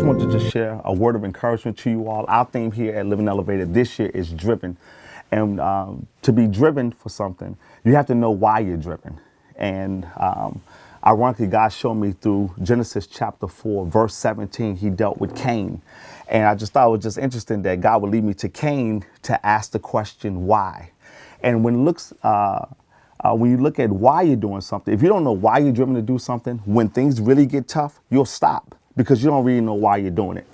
just wanted to just share a word of encouragement to you all. Our theme here at Living Elevated this year is driven. And to be driven for something, you have to know why you're driven. And ironically, God showed me through Genesis chapter 4, verse 17, he dealt with Cain. And I just thought it was just interesting that God would lead me to Cain to ask the question, why? And when you look at why you're doing something, if you don't know why you're driven to do something, when things really get tough, you'll stop because you don't really know why you're doing it.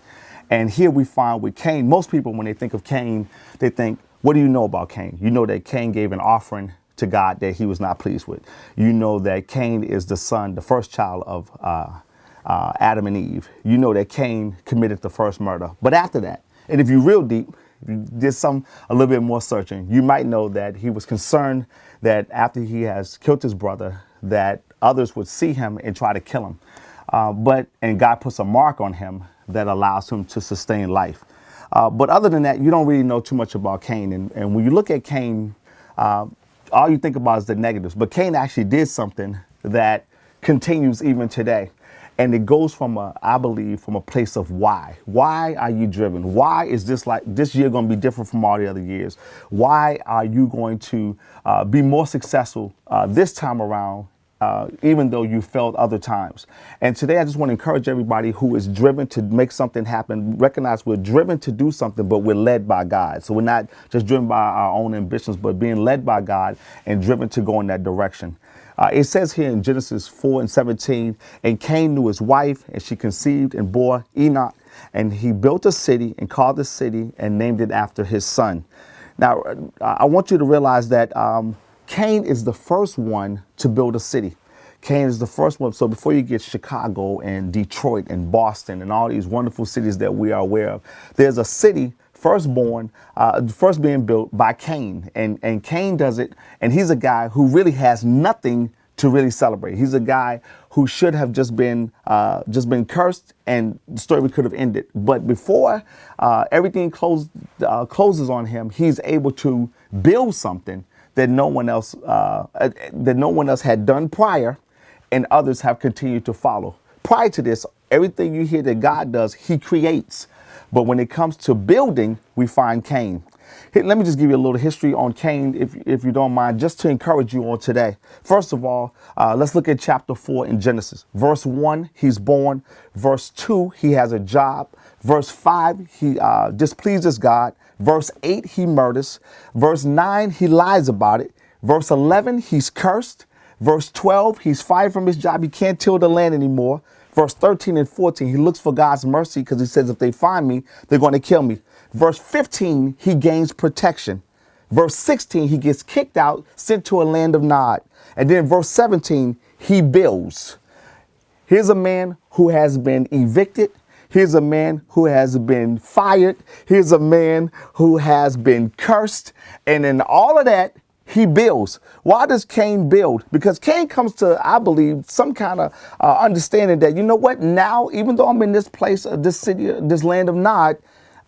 And here we find with Cain, most people, when they think of Cain, they think, what do you know about Cain? You know that Cain gave an offering to God that he was not pleased with. You know that Cain is the son, the first child of Adam and Eve. You know that Cain committed the first murder. But after that, and if you're real deep, if you did a little bit more searching, you might know that he was concerned that after he has killed his brother, that others would see him and try to kill him. And God puts a mark on him that allows him to sustain life. But other than that, you don't really know too much about Cain. And when you look at Cain, all you think about is the negatives. But Cain actually did something that continues even today. And it goes I believe, from a place of why. Why are you driven? Why is this year going to be different from all the other years? Why are you going to be more successful this time around, even though you failed other times? And today I just want to encourage everybody who is driven to make something happen. Recognize we're driven to do something, but we're led by God. So we're not just driven by our own ambitions, but being led by God and driven to go in that direction. It says here in Genesis 4:17, and Cain knew his wife, and she conceived and bore Enoch, and he built a city and called the city and named it after his son. Now, I want you to realize that Cain is the first one to build a city. Cain is the first one. So before you get Chicago and Detroit and Boston and all these wonderful cities that we are aware of, there's a city first being built by Cain. And Cain does it. And he's a guy who really has nothing to really celebrate. He's a guy who should have just been cursed and the story could have ended. But before everything closes on him, he's able to build something that no one else had done prior, and others have continued to follow. Prior to this, everything you hear that God does, he creates. But when it comes to building, we find Cain. Here, let me just give you a little history on Cain, if you don't mind, just to encourage you on today. First of all, let's look at chapter 4 in Genesis. Verse 1, he's born. Verse 2, he has a job. Verse 5, he displeases God. Verse 8, he murders. Verse 9, he lies about it. Verse 11, he's cursed. Verse 12, he's fired from his job. He can't till the land anymore. Verse 13 and 14, he looks for God's mercy because he says, if they find me, they're going to kill me. Verse 15, he gains protection. Verse 16, he gets kicked out, sent to a land of Nod. And then verse 17, he builds. Here's a man who has been evicted. Here's a man who has been fired. Here's a man who has been cursed. And in all of that, he builds. Why does Cain build? Because Cain comes to, I believe, some kind of understanding that, you know what, now, even though I'm in this place, this city, this land of Nod,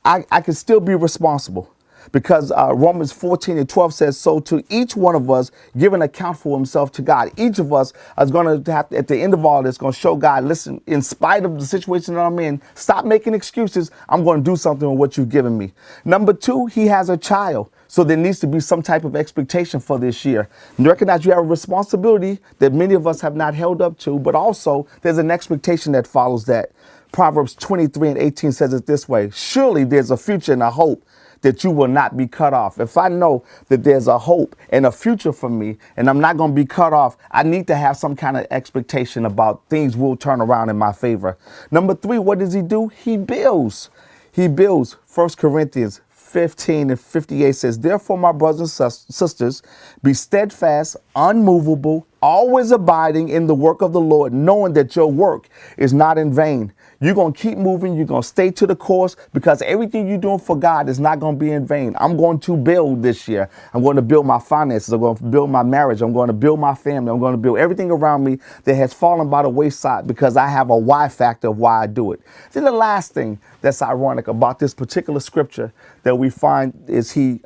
I can still be responsible. Because Romans 14 and 12 says, so to each one of us give an account for himself to God. Each of us is going to have to, at the end of all this, going to show God, listen, in spite of the situation that I'm in, stop making excuses. I'm going to do something with what you've given me. Number 2, he has a child. So there needs to be some type of expectation for this year. And recognize you have a responsibility that many of us have not held up to, but also there's an expectation that follows that. Proverbs 23 and 18 says it this way, surely there's a future and a hope that you will not be cut off. If I know that there's a hope and a future for me and I'm not going to be cut off, I need to have some kind of expectation about things will turn around in my favor. Number 3, what does he do? He builds. He builds. 1 Corinthians 15 and 58 says, therefore, my brothers and sisters, be steadfast, unmovable, always abiding in the work of the Lord, knowing that your work is not in vain. You're going to keep moving. You're going to stay to the course because everything you're doing for God is not going to be in vain. I'm going to build this year. I'm going to build my finances. I'm going to build my marriage. I'm going to build my family. I'm going to build everything around me that has fallen by the wayside because I have a why factor of why I do it. Then the last thing that's ironic about this particular scripture that we find is he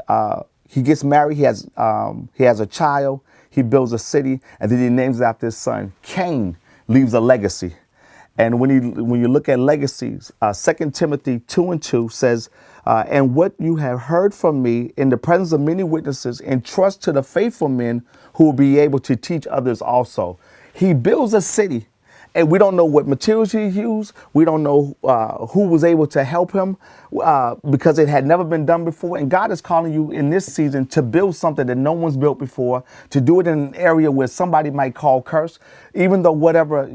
gets married. He has a child. He builds a city, and then he names it after his son. Cain leaves a legacy. And when you look at legacies, 2 Timothy 2:2 says, and what you have heard from me in the presence of many witnesses, entrust to the faithful men who will be able to teach others also. He builds a city, and we don't know what materials he used. We don't know who was able to help him because it had never been done before. And God is calling you in this season to build something that no one's built before, to do it in an area where somebody might call curse. Even though whatever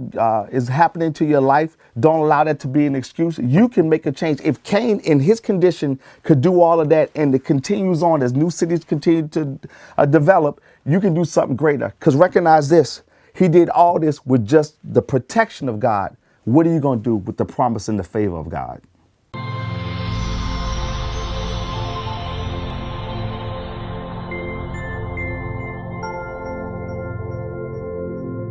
is happening to your life, don't allow that to be an excuse. You can make a change. If Cain in his condition could do all of that, and it continues on as new cities continue to develop, you can do something greater. Because recognize this. He did all this with just the protection of God. What are you going to do with the promise and the favor of God?